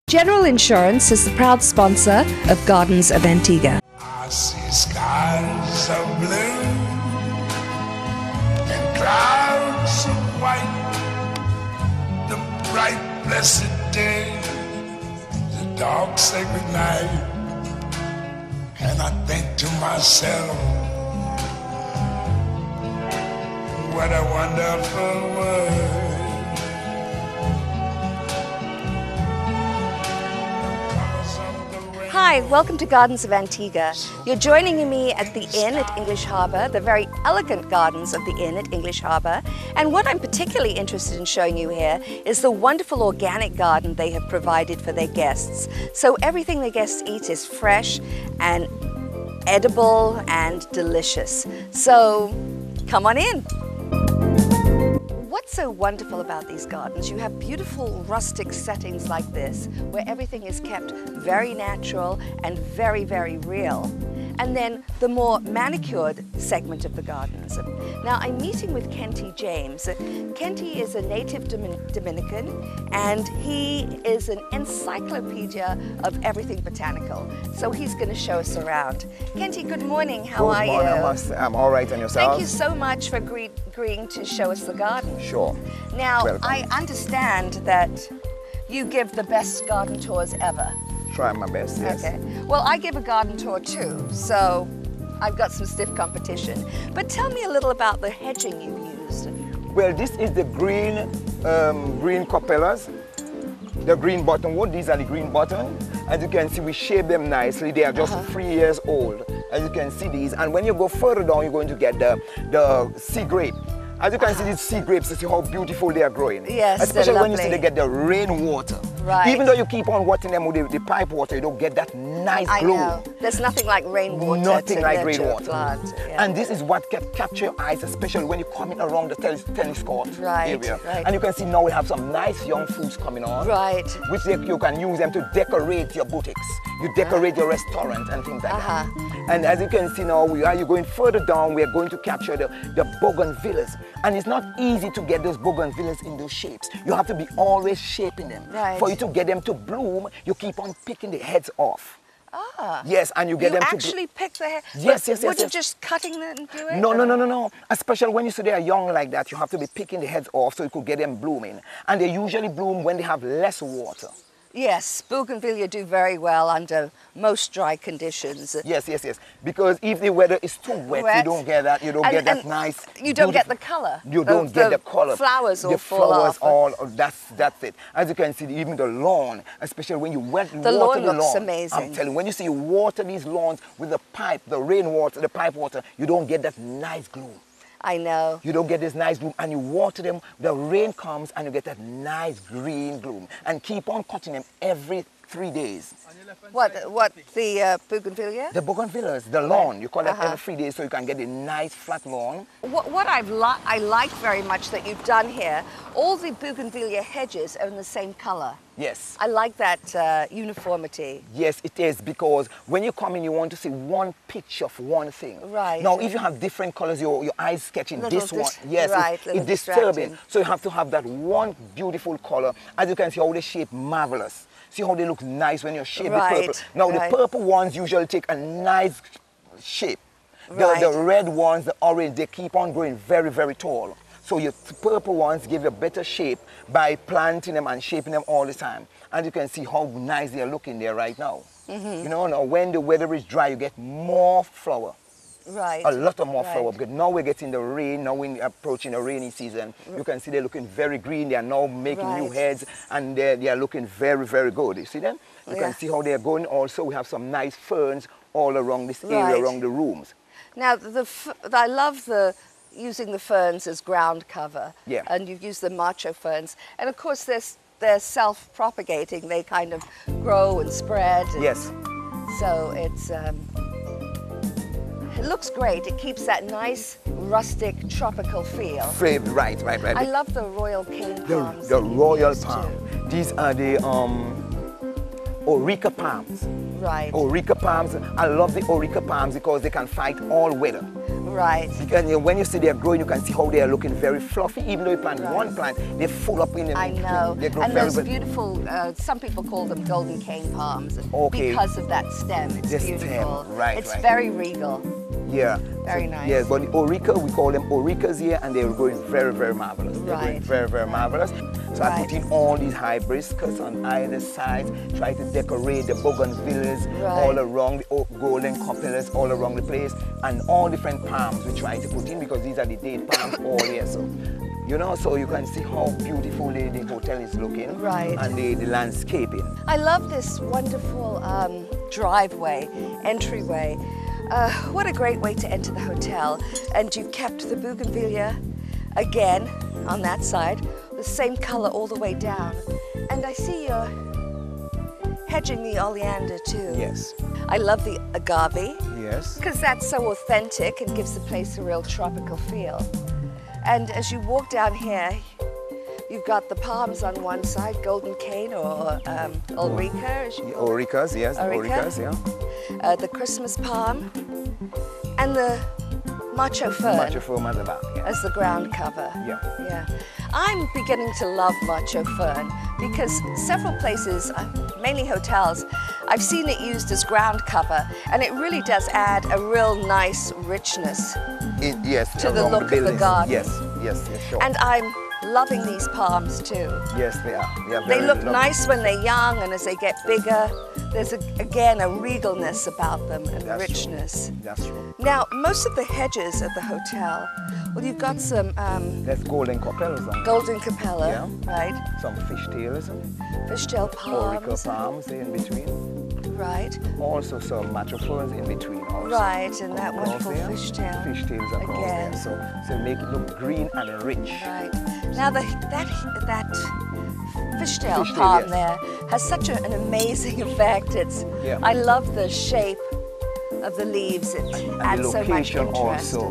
General Insurance is the proud sponsor of Gardens of Antigua. I see skies of blue and clouds of white, the bright blessed day, the dark sacred night, and I think to myself, what a wonderful world. Hi, welcome to Gardens of Antigua. You're joining me at the inn at English Harbour, the very elegant gardens of the inn at English Harbour. And what I'm particularly interested in showing you here is the wonderful organic garden they have provided for their guests. So everything their guests eat is fresh and edible and delicious. So come on in. What's so wonderful about these gardens? You have beautiful rustic settings like this, where everything is kept very natural and very, very real. And then the more manicured segment of the gardens. Now I'm meeting with Kenty James. Kenty is a native Dominican, and he is an encyclopedia of everything botanical. So he's going to show us around. Kenty, good morning. How are you? Good morning. I'm all right, and yourself? Thank you so much for agreeing to show us the garden. Sure. Now, Welcome. I understand that you give the best garden tours ever. Try my best, yes. Okay. Well, I give a garden tour too, so I've got some stiff competition. But tell me a little about the hedging you used. Well, this is the green copelas, the green buttonwood. These are the green button. As you can see, we shape them nicely. They are just 3 years old. As you can see these. And when you go further down, you're going to get the sea grape. As you can see these sea grapes, you see how beautiful they are growing. Yes, especially they're when you see they get the rainwater. Right. Even though you keep on watering them with the pipe water, you don't get that nice glow. I know. There's nothing like rainwater. Nothing like nurture a rainwater. plant. Yeah. And this is what can capture your eyes, especially when you're coming around the tennis court area. Right. And you can see now we have some nice young fruits coming on. Right. Which you can use them to decorate your boutiques. You decorate your restaurant and things like that. And as you can see now, you're going further down, we are going to capture the bougainvilleas. And it's not easy to get those bougainvilleas in those shapes. You have to be always shaping them. Right. For you to get them to bloom, you keep on picking the heads off. Ah. Yes, and you get them to actually pick the hair? Yes. Would you just cutting them and do it? No. Especially when you see they are young like that, you have to be picking the heads off so you could get them blooming. And they usually bloom when they have less water. Yes, bougainvillea do very well under most dry conditions. Yes. Because if the weather is too wet, you don't get that. You don't get that nice. You don't get the color. You don't get the color. Flowers all the fall flowers off. That's it. As you can see, even the lawn, especially when you water the lawn lawn. looks amazing. I'm telling you, when you see you water these lawns with the pipe, the rainwater, the pipe water, you don't get that nice glow. I know. You don't get this nice bloom, and you water them, the rain comes and you get that nice green bloom. And keep on cutting them every 3 days. What the bougainvillea? The bougainvilleas, the lawn, you call that every 3 days so you can get a nice flat lawn. What I like very much that you've done here, all the bougainvillea hedges are in the same color. Yes. I like that uniformity. Yes, it is, because when you come in, you want to see one picture of one thing. Right. Now, if you have different colors, your eyes sketching this one, yes, right, it's disturbing. So you have to have that one beautiful color. As you can see how they shape marvelous. See how they look nice when you're shaped with purple. Now, the purple ones usually take a nice shape. The red ones, the orange, they keep on growing very, very tall. So your purple ones give a better shape by planting them and shaping them all the time. And you can see how nice they are looking there right now. You know, now when the weather is dry, you get more flower. Right. A lot of more flower, because now we're getting the rain, now we're approaching the rainy season. You can see they're looking very green. They are now making new heads, and they are looking very, very good. You see them? You can see how they're going. Also, we have some nice ferns all around this area, around the rooms. Now, I love using the ferns as ground cover. Yeah. And you use the macho ferns. And of course, they're self-propagating. They kind of grow and spread. And yes. So it looks great. It keeps that nice, rustic, tropical feel. Right. I love the royal cane palms. The royal palm. These are the Areca palms. Right. Areca palms. I love the Areca palms because they can fight all weather. Right. Because when you see they're growing, you can see how they are looking very fluffy. Even though you plant one plant, they're full up in them. I know. They grow and very those beautiful, some people call them golden cane palms because of that stem. It's beautiful. Stem. Right, it's very regal. Yeah. Very nice. Yeah, but the Orica, we call them Oricas here, and they're growing very, very marvelous. They're growing very, very marvelous. So I put in all these hibiscus on either side, try to decorate the bougainvilleas all around, the golden copelas all around the place, and all different palms we try to put in because these are the date palms all year. So, you know, so you can see how beautiful the hotel is looking and the landscaping. I love this wonderful driveway, entryway. What a great way to enter the hotel. And you've kept the bougainvillea again on that side, the same color all the way down. And I see you're hedging the oleander too. Yes. I love the agave. Yes. Because that's so authentic and gives the place a real tropical feel. And as you walk down here, you've got the palms on one side, golden cane or Ulrica, as you call it. Oricas, yes, Oricas, yeah. The Christmas palm, and the macho fern. Macho fern at the back, yeah. As the ground cover. Yeah. I'm beginning to love macho fern because several places, mainly hotels, I've seen it used as ground cover, and it really does add a real nice richness to the look of the garden. Yes, sure. And I'm loving these palms too. Yes, they are. They look nice when they're young, and as they get bigger, there's again a regalness about them and richness. That's true. Now, most of the hedges at the hotel, well, you've got some there's golden copelas on golden capella, right? Some fishtails. Fishtail palms. Orica palms in between. Right. Also some macho ferns in between also. Right, and that wonderful fishtail. Fishtails across again. there. So make it look green and rich. Right. Now that fishtail palm there has such an amazing effect. I love the shape of the leaves. It adds so much interest. Also,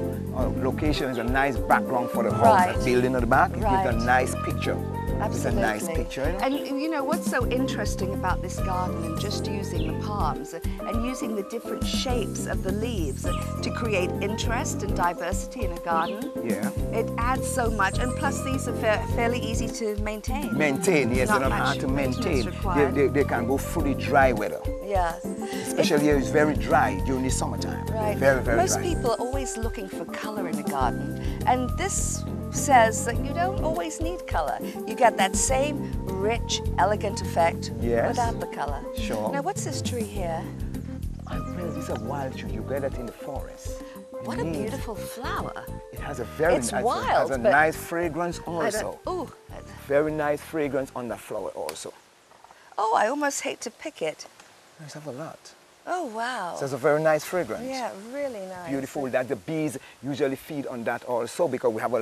location is a nice background for the house. The building at the back, it gives a nice picture. Absolutely. It's a nice picture. And you know what's so interesting about this garden and just using the palms and using the different shapes of the leaves to create interest and diversity in a garden. Yeah. It adds so much, and plus these are fairly easy to maintain. Maintain, yes, they're not hard to maintain. They can go fully dry weather. Yeah. Especially here it's very dry during the summertime. Right. Very, very Most dry. people are always looking for color in a garden, and this says that you don't always need color. You get that same rich, elegant effect without the color. Sure. Now, what's this tree here? This is a wild tree. You get it in the forest. What a beautiful flower. It has a very It's wild, has a nice fragrance also. Ooh. Very nice fragrance on the flower also. Oh, I almost hate to pick it. Let's have a lot. Oh, wow. So it's a very nice fragrance. Yeah, really nice. Beautiful. That the bees usually feed on that also because we have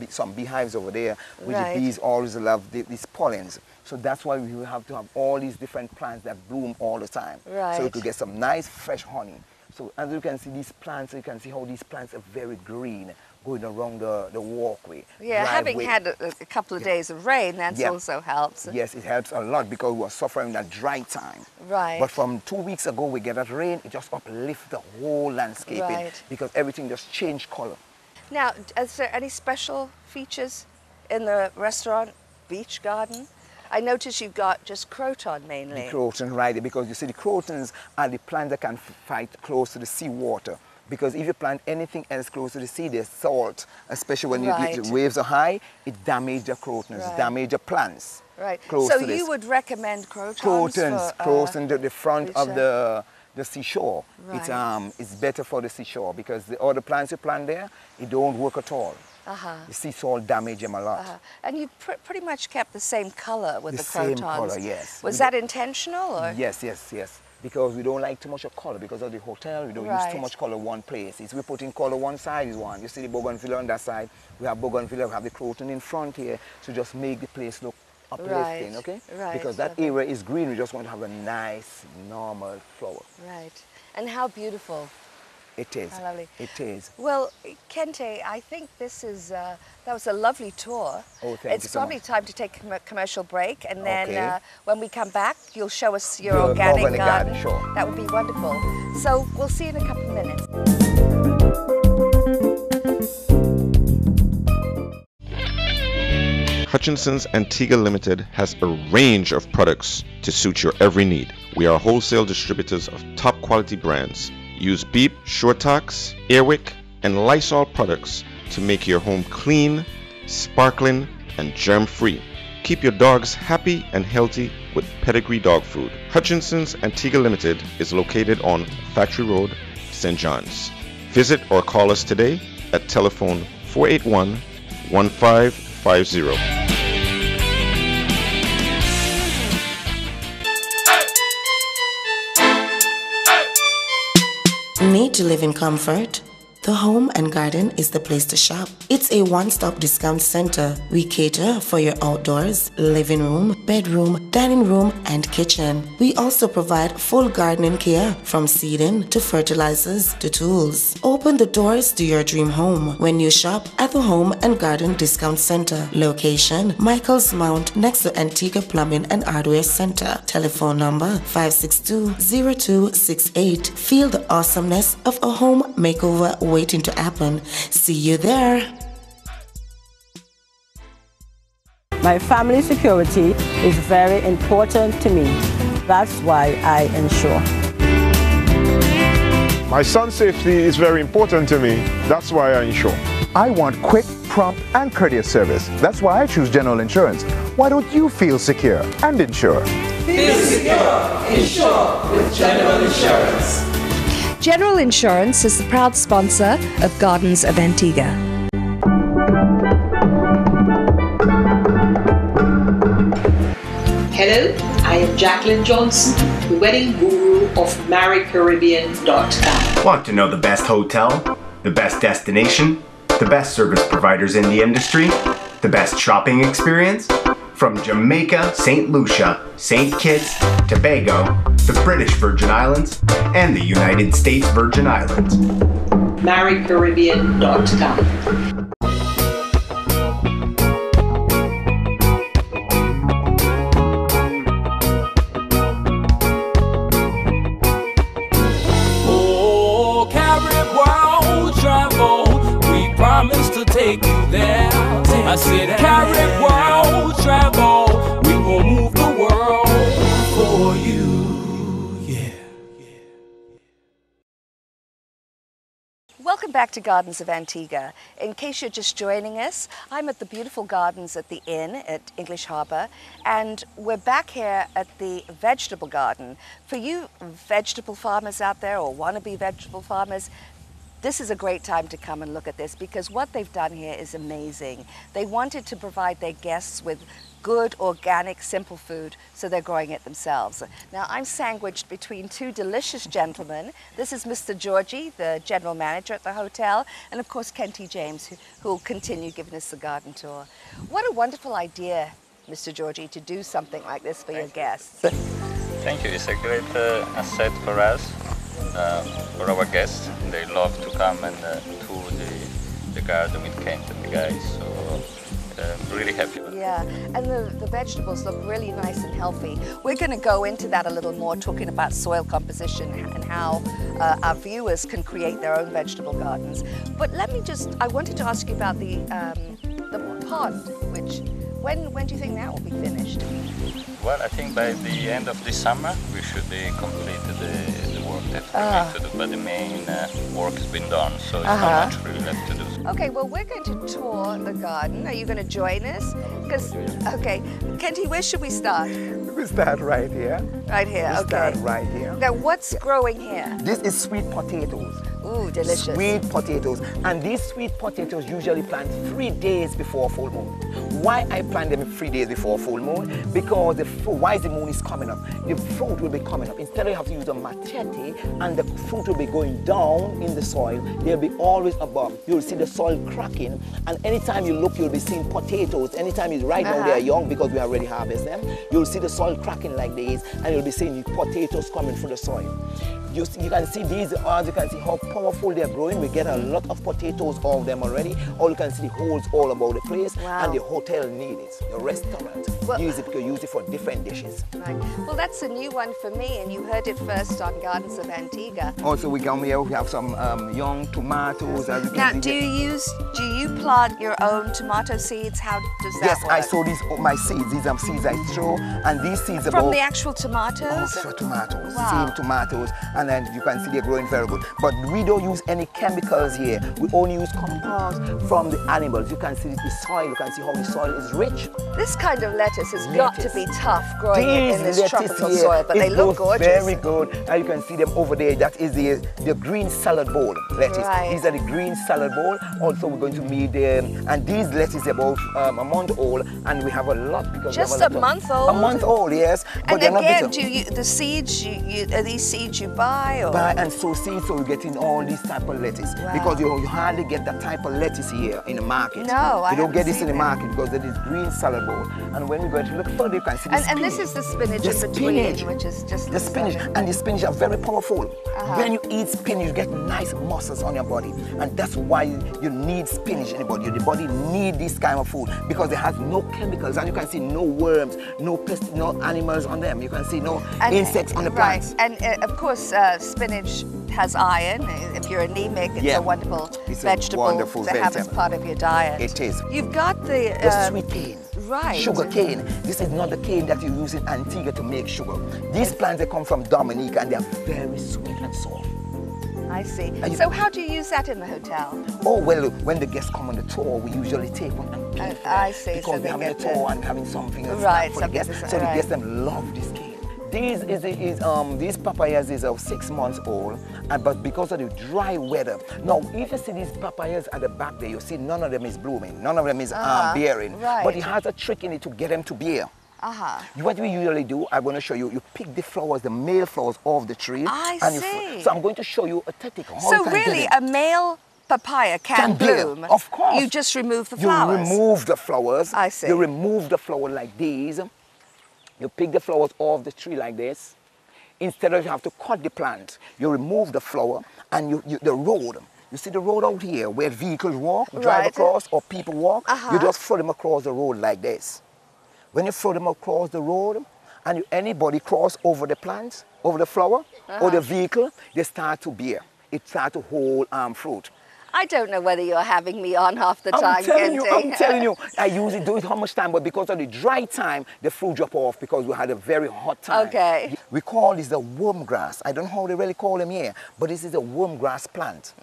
some beehives over there which the bees always love these pollens. So that's why we have to have all these different plants that bloom all the time. Right. So we could get some nice fresh honey. So as you can see these plants, you can see how these plants are very green going around the walkway. Yeah, having had a couple of days of rain, that also helps. Yes, it helps a lot because we were suffering that dry time. Right. But from 2 weeks ago, we get that rain, it just uplifts the whole landscaping because everything just changed color. Now, is there any special features in the restaurant beach garden? I notice you've got just croton mainly. The croton, right, because you see the crotons are the plants that can fight close to the seawater. Because if you plant anything else close to the sea, there's salt, especially when the waves are high, it damages the crotons, damages the plants. Right. Close so to this. you would recommend crotons? Crotons, close to the front of the seashore. Right. It's better for the seashore because the other plants you plant there, it don't work at all. The sea salt damage them a lot. And you pretty much kept the same color with the crotons. The same color, yes. Was that intentional? Or? Yes. Because we don't like too much of color because of the hotel. We don't use too much color one place. It's we put in color one side is one. You see the bougainvillea on that side. We have bougainvillea, we have the croton in front here to just make the place look uplifting, okay? Right. Because that area is green. We just want to have a nice, normal flower. Right. And how beautiful. It is. How lovely. It is. Well, Kente, I think this is, that was a lovely tour. Oh, thank you It's so probably much. time to take a commercial break, and then when we come back, you'll show us your organic garden. Sure. That would be wonderful. So we'll see you in a couple of minutes. Hutchinson's Antigua Limited has a range of products to suit your every need. We are wholesale distributors of top quality brands. Use Beep, Shortax, Airwick, and Lysol products to make your home clean, sparkling, and germ-free. Keep your dogs happy and healthy with Pedigree Dog Food. Hutchinson's Antigua Limited is located on Factory Road, St. John's. Visit or call us today at telephone 481-1550. Need to live in comfort? The Home and Garden is the place to shop. It's a one-stop discount center. We cater for your outdoors, living room, bedroom, dining room, and kitchen. We also provide full gardening care from seeding to fertilizers to tools. Open the doors to your dream home when you shop at the Home and Garden Discount Center. Location: Michael's Mount next to Antigua Plumbing and Hardware Center. Telephone number 562-0268. Feel the awesomeness of a home makeover waiting to happen. See you there. My family security is very important to me. That's why I insure. My son's safety is very important to me. That's why I insure. I want quick, prompt, and courteous service. That's why I choose General Insurance. Why don't you feel secure and insure? Feel secure, insure with General Insurance. General Insurance is the proud sponsor of Gardens of Antigua. Hello, I am Jacqueline Johnson, the wedding guru of MarryCaribbean.com. Want to know the best hotel, the best destination, the best service providers in the industry, the best shopping experience? From Jamaica, St. Lucia, St. Kitts, Tobago, the British Virgin Islands, and the United States Virgin Islands. MarryCaribbean.com. Oh, Caribbean travel, we promise to take you there. I said Caribbean travel, we will move the world for you. Welcome back to Gardens of Antigua. In case you're just joining us, I'm at the beautiful gardens at the Inn at English Harbour, and we're back here at the vegetable garden. For you vegetable farmers out there or wannabe vegetable farmers, this is a great time to come and look at this, because what they've done here is amazing. They wanted to provide their guests with good, organic, simple food, so they're growing it themselves. Now, I'm sandwiched between two delicious gentlemen. This is Mr. Georgie, the general manager at the hotel, and of course, Kenty James, who will continue giving us the garden tour. What a wonderful idea, Mr. Georgie, to do something like this for your guests. Thank you. It's a great asset for us, for our guests. They love to come and tour the garden with Kent and the guys. So really happy. Yeah, and the vegetables look really nice and healthy. We're going to go into that a little more, talking about soil composition and how our viewers can create their own vegetable gardens. But I wanted to ask you about the pond, which, when do you think that will be finished? Well, I think by the end of this summer we should be completed the work that we need to do, but the main work has been done, so it's not much really left to do. Okay, well, we're going to tour the garden. Are you going to join us? Okay, Kenty, where should we start? We start right here. Right here, we start right here. Now, what's growing here? This is sweet potatoes. Ooh, delicious. Sweet potatoes. And these sweet potatoes usually plant 3 days before full moon. Why I plant them 3 days before full moon? Because why the moon is coming up, the fruit will be coming up. Instead you have to use a machete and the fruit will be going down in the soil. They'll be always above. You'll see the soil cracking, and anytime you look, you'll be seeing potatoes. Anytime it's right now, they're young because we already harvest them. You'll see the soil cracking like this, and you'll be seeing the potatoes coming through the soil. You can see these, as you can see how powerful. They're growing. We get a lot of potatoes of them already. All you can see the holes all about the place. Wow. And the hotel need it. The restaurant use it for different dishes. Right. Well, that's a new one for me, and you heard it first on Gardens of Antigua. Also, we come here. We have some young tomatoes. Now, do you plant your own tomato seeds? How does that work? Yes, I sow these my seeds. These are seeds I throw, and these seeds from the actual tomatoes. Oh, tomatoes, wow. Seed tomatoes, and then you can see they're growing very good. But we don't use any chemicals here. We only use compost from the animals. You can see the soil. You can see how the soil is rich. This kind of lettuce has got to be tough growing in this tropical soil, but they look gorgeous. Very good. And you can see them over there. That is the green salad bowl lettuce. Right. These are the green salad bowl. Also, we're going to meet them, and these lettuce are about a month old, and we have a lot because just we have a month old. A month old, yes. But and again, the seeds are these seeds you buy? Or? Buy and sow seeds, so we're getting all these type of lettuce. Wow. Because you hardly get that type of lettuce here in the market. No, you don't get this in the market because there is green salad bowl. And when we go to look further, you can see the spinach. And this is the spinach in between, which is just the spinach. And the spinach are very powerful. When you eat spinach, you get nice muscles on your body, and that's why you need spinach in the body. The body need this kind of food because it has no chemicals, and you can see no worms, no pests, no animals on them. You can see no insects on the plants. Right, and of course, spinach has iron. If you're anemic, it's a wonderful vegetable to have as part of your diet. It is. You've got the sweet cane. Right. Sugar cane. This is not the cane that you use in Antigua to make sugar. These plants, they come from Dominica, and they're very sweet and soft. I see. So how do you use that in the hotel? Oh, well, when the guests come on the tour, we usually take one and peel I see. because so they're having a tour and having something else right, for the guests. So the guests them love this cane. These papayas is 6 months old, but because of the dry weather. Now, if you see these papayas at the back there, you see none of them is blooming, none of them is bearing. Right. But it has a trick in it to get them to bear. What we usually do, I'm going to show you, you pick the flowers, the male flowers off the tree. I see. So I'm going to show you a technique. So really, a male papaya can bloom? Of course. You just remove the flowers? You remove the flowers. I see. You remove the flower like these. You pick the flowers off the tree like this. Instead of you have to cut the plant, you remove the flower and the road. You see the road out here where vehicles walk, drive across, or people walk. You just throw them across the road like this. When you throw them across the road, and anybody cross over the plant, over the flower, or the vehicle, they start to bear. It starts to hold fruit. I don't know whether you're having me on half the time, I'm telling you, I usually do it how much time, but because of the dry time, the fruit drop off because we had a very hot time. Okay. We call this the worm grass. I don't know how they really call them here, but this is a worm grass plant.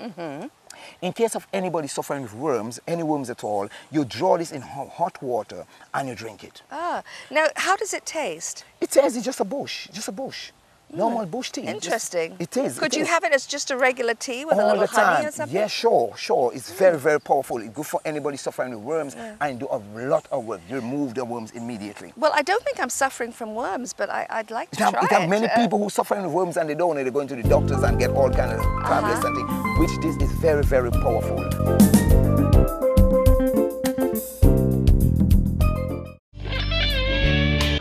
In case of anybody suffering with worms, any worms at all, you draw this in hot water and you drink it. Now, how does it taste? It tastes just a bush, Normal bush tea. Interesting. It is. Could you have it as just a regular tea with a little honey or something? Yeah, sure. It's very, very powerful. It's good for anybody suffering with worms and do a lot of work. You remove the worms immediately. Well, I don't think I'm suffering from worms, but I'd like to try it. There are many people who suffer with worms and they don't know. They're going to the doctors and get all kinds of tablets and things, which this is very, very powerful.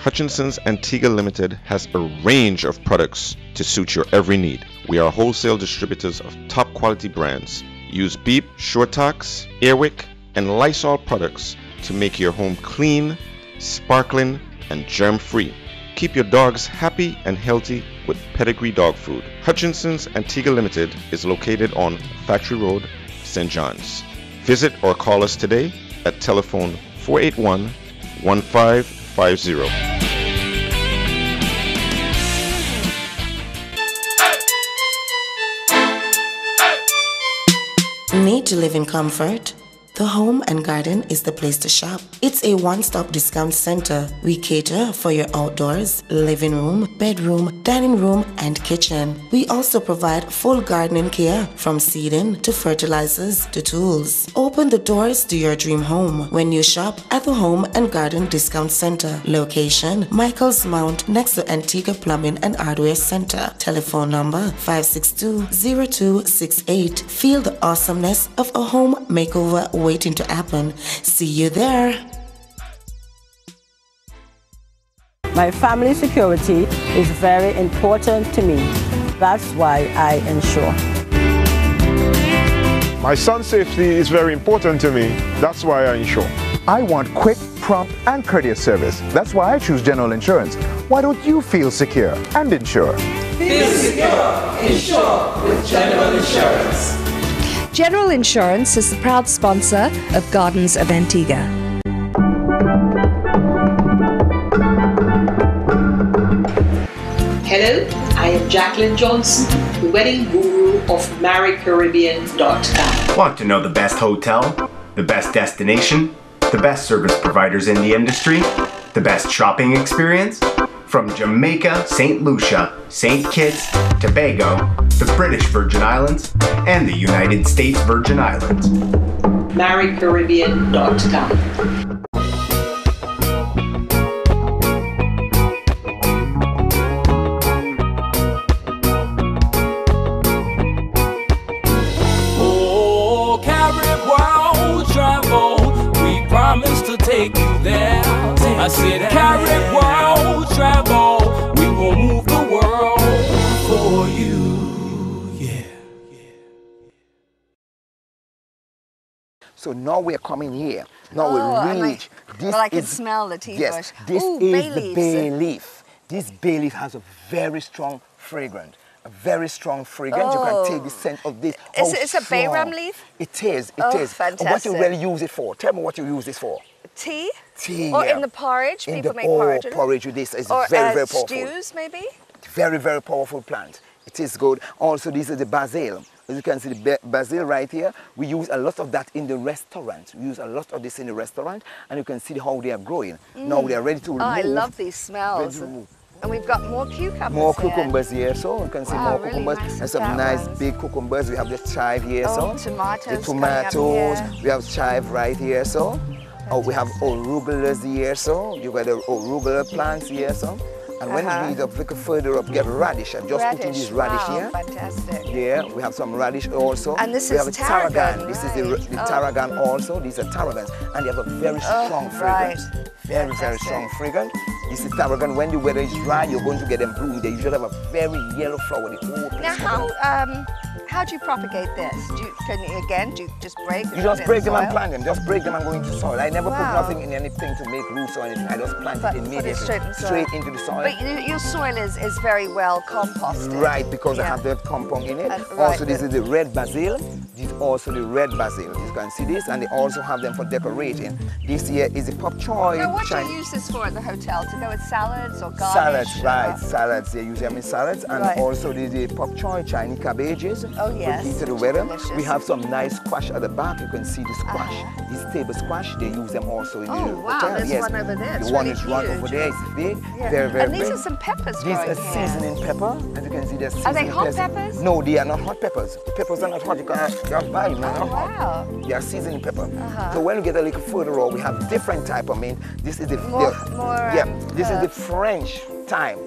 Hutchinson's Antigua Limited has a range of products to suit your every need. We are wholesale distributors of top quality brands. Use Beep, Shortox, Airwick, and Lysol products to make your home clean, sparkling, and germ-free. Keep your dogs happy and healthy with pedigree dog food. Hutchinson's Antigua Limited is located on Factory Road, St. John's. Visit or call us today at telephone 481-1550. Need to live in comfort? The Home and Garden is the place to shop. It's a one-stop discount center. We cater for your outdoors, living room, bedroom, dining room, and kitchen. We also provide full gardening care from seeding to fertilizers to tools. Open the doors to your dream home when you shop at the Home and Garden Discount Center. Location, Michael's Mount next to Antigua Plumbing and Hardware Center. Telephone number 562-0268. Feel the awesomeness of a home makeover waiting to happen. See you there. My family security is very important to me. That's why I insure. My son's safety is very important to me. That's why I insure. I want quick, prompt, and courteous service. That's why I choose General Insurance. Why don't you feel secure and insure? Feel secure. Insure with General Insurance. General Insurance is the proud sponsor of Gardens of Antigua. Hello, I am Jacqueline Johnson, the wedding guru of MarryCaribbean.com. Want to know the best hotel, the best destination, the best service providers in the industry, the best shopping experience? From Jamaica, St. Lucia, St. Kitts, Tobago, the British Virgin Islands, and the United States Virgin Islands. MarryCaribbean.com. To take you there. I said, carry world travel. We will move the world for you. Yeah. So now we're coming here. Now we reach. Well, I can smell the tea bush. This Ooh, is the bay leaf. This bay leaf has a very strong fragrance. A very strong fragrance. You can take the scent of this. It's a bay rum leaf? It is. It is. Fantastic. And what you really use it for? Tell me what you use this for. Tea? Tea, or yeah. in the porridge? People make porridge. porridge. With this is or very, very powerful. Stews, maybe? Very, very powerful plant. It is good. Also, this is the basil. As you can see, the basil right here, we use a lot of that in the restaurant. We use a lot of this in the restaurant, and you can see how they are growing. Now they are ready to remove. I love these smells. And we've got more cucumbers More cucumbers here, so you can see more really cucumbers. nice and some nice big cucumbers. We have the chive here, so. Tomatoes. The tomatoes. We have chive right here, so. Oh, we have arugulas here, so. You got the arugula plants here, so. And when you need a little further up, get radish. I'm just putting this radish here. Fantastic. Yeah, we have some radish also. And this we is have tarragon. This is the tarragon also. These are tarragons. And they have a very strong fragrance. Very, very strong fragrance. This is tarragon. When the weather is dry, you're going to get them bloom. They usually have a very yellow flower. The whole place. Now, how do you propagate this? Do you just break them? You just break them and plant them. Just break them and go into soil. I never put nothing in anything to make roots or anything. I just plant it immediately. Straight into the soil. But your soil is very well composted. Right, because I have that compound in it. Also, this is the red basil. This is also the red basil. You can see this, and they also have them for decorating. This here is the pop choy. Now, what do you use this for at the hotel? To go with salads or garnish? Salads, right. Salads. They use them in salads. And also the pop choy, Chinese cabbages. Oh, yes. Heat to the weather. We have some nice squash at the back. You can see the squash. This table squash, they use them also in the hotel. Wow, there's one over there. The one is right over there. It's big. Very, very big. And these are some peppers These are seasoning pepper. As you can see, they're seasoning. Are they hot peppers? No, they are not hot peppers. The peppers are not hot. You can't buy them. They're not hot. They are seasoning pepper. So when you get a little further on, we have different type of mint. This is the this is the French thyme.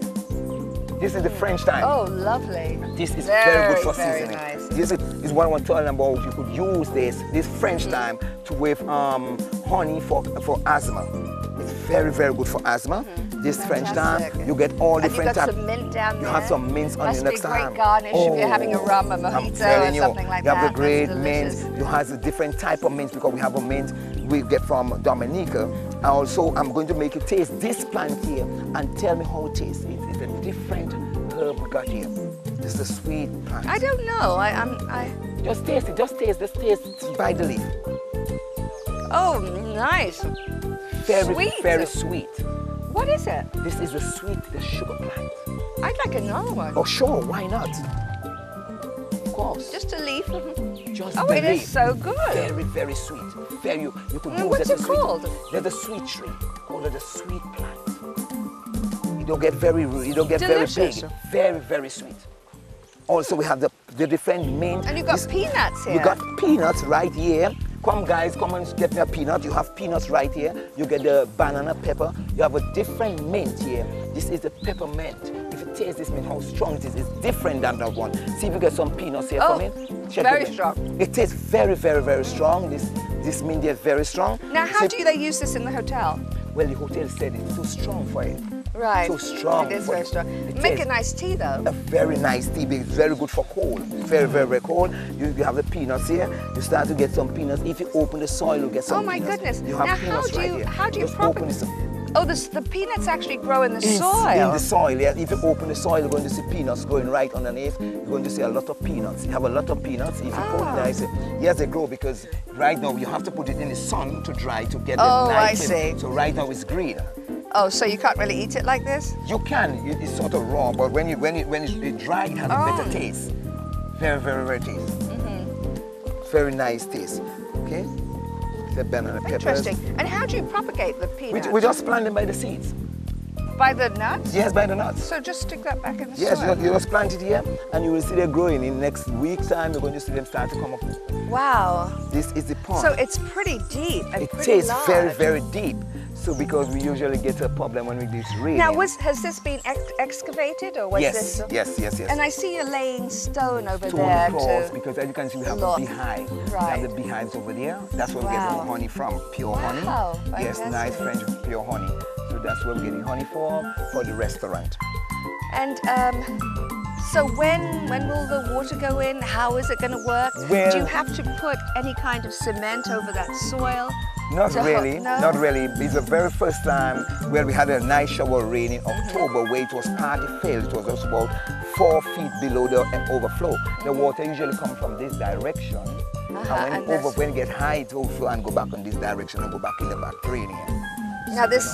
This is the French thyme. Oh, lovely. This is very good for very seasoning. Nice. This is what I want to tell them about. You could use this French thyme to with honey for asthma. It's very, very good for asthma. This French thyme, you get all different types. You got some mint down there. You have some mints on the next time. Must be a great garnish if you're having a rum, a mojito, or something like that. You have the great mint. You have a different type of mint because we have a mint we get from Dominica. Also, I'm going to make you taste this plant here and tell me how it tastes. It's a different herb we got here. This is a sweet plant. I don't know. Just taste it. Just taste by the leaf. Oh, nice. Very sweet. What is it? This is the sugar plant. I'd like another one. Oh, sure. Why not? Of course. Just a leaf. Just it is so good. Very, very sweet. You could use what's it called? There's a sweet tree. Called it a sweet plant. You don't get very delicious. Very big. Very, very sweet. Also, we have the different mint. And you got peanuts here. You got peanuts right here. Come guys, come and get me a peanut. You have peanuts right here. You get the banana pepper. You have a different mint here. This is the peppermint. If you taste this mint, how strong it is, it's different than that one. See if you get some peanuts here for me. Check very strong. It tastes very, very, very strong. This mint is very strong. Now, how do they use this in the hotel? Well, the hotel said it's too strong for it. Right. So strong. It is very strong. Make a nice tea though. A very nice tea. It's very good for cold. Very, very, very cold. You have the peanuts here. You start to get some peanuts. If you open the soil, you get some peanuts. Oh my goodness. You have now peanuts how do you Just propagate? Oh, the peanuts actually grow in the soil. In the soil, yes. If you open the soil, you're going to see peanuts growing right underneath. You're going to see a lot of peanuts. You have a lot of peanuts. If you put it there, yes, they grow because right now you have to put it in the sun to dry to get the night. I see. So right now it's green. Oh, so you can't really eat it like this? You can. It's sort of raw, but when it's dry, it has a better taste. Very, very, very taste. Very nice taste. Okay. The banana peppers. Interesting. And how do you propagate the peanuts? We just plant them by the seeds. By the nuts? Yes, by the nuts. So just stick that back in the soil? Yes, you just plant it here, and you will see them growing. In next week's time, you're going to see them start to come up. Wow. This is the pond. So it's pretty deep and it pretty tastes large. very, very deep. So because we usually get a problem when we do rain. Now, has this been excavated or was this? Yes. And I see you're laying stone over Stone there floors, because as you can see, we have a beehive. Right. We have the beehives over there. That's where we get our honey from, pure honey. Yes, nice French pure honey. So that's where we're getting honey for the restaurant. And so when will the water go in? How is it going to work? Well, do you have to put any kind of cement over that soil? Not really, no? not really. It's the very first time where we had a nice shower rain in October where it was partly filled. It was just about 4 feet below the overflow. The water usually comes from this direction. And when it gets high, it overflow and go back in this direction and go back in the back drain here. Now this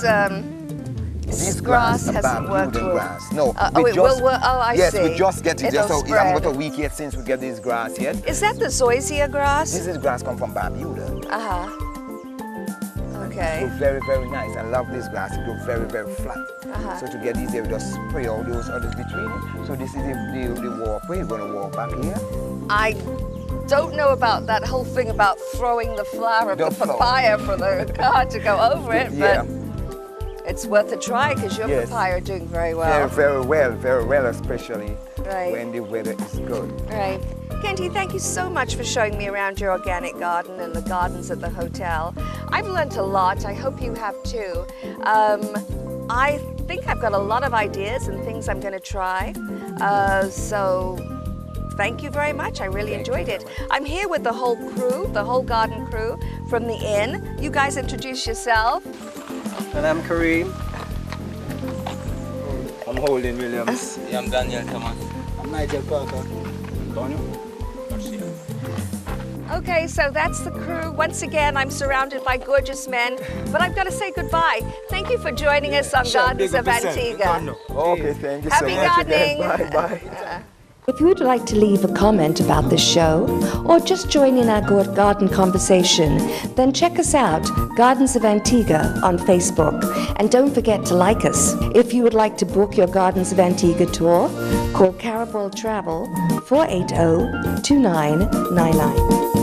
grass hasn't worked. Grass. No, I yes, see. we just get it. It'll Just spread. I'm not a week yet since we get this grass yet. Is that the zoysia grass? This is grass come from Bermuda. Okay. It grows very, very nice. I love this grass. It grows very, very flat. So to get easier, we just spray all those others between it. So this is the walkway. We're going to walk back here. I don't know about that whole thing about throwing the flower of the papaya for the car to go over it, but it's worth a try because your papaya are doing very well. Very well, especially when the weather is good. Right. Kenty, thank you so much for showing me around your organic garden and the gardens at the hotel. I've learnt a lot. I hope you have too. I think I've got a lot of ideas and things I'm going to try. So thank you very much. I really enjoyed it. I'm here with the whole crew, the whole garden crew from the inn. You guys introduce yourself. And I'm Kareem. I'm Holden Williams. I'm Daniel Thomas. I'm Nigel Parker. Okay, so that's the crew. Once again, I'm surrounded by gorgeous men, but I've got to say goodbye. Thank you for joining us on Gardens of Antigua. Okay, thank you Happy so much gardening. again. Bye. If you would like to leave a comment about the show or just join in our garden conversation, then check us out, Gardens of Antigua, on Facebook. And don't forget to like us. If you would like to book your Gardens of Antigua tour, call Carabol Travel 480-2999.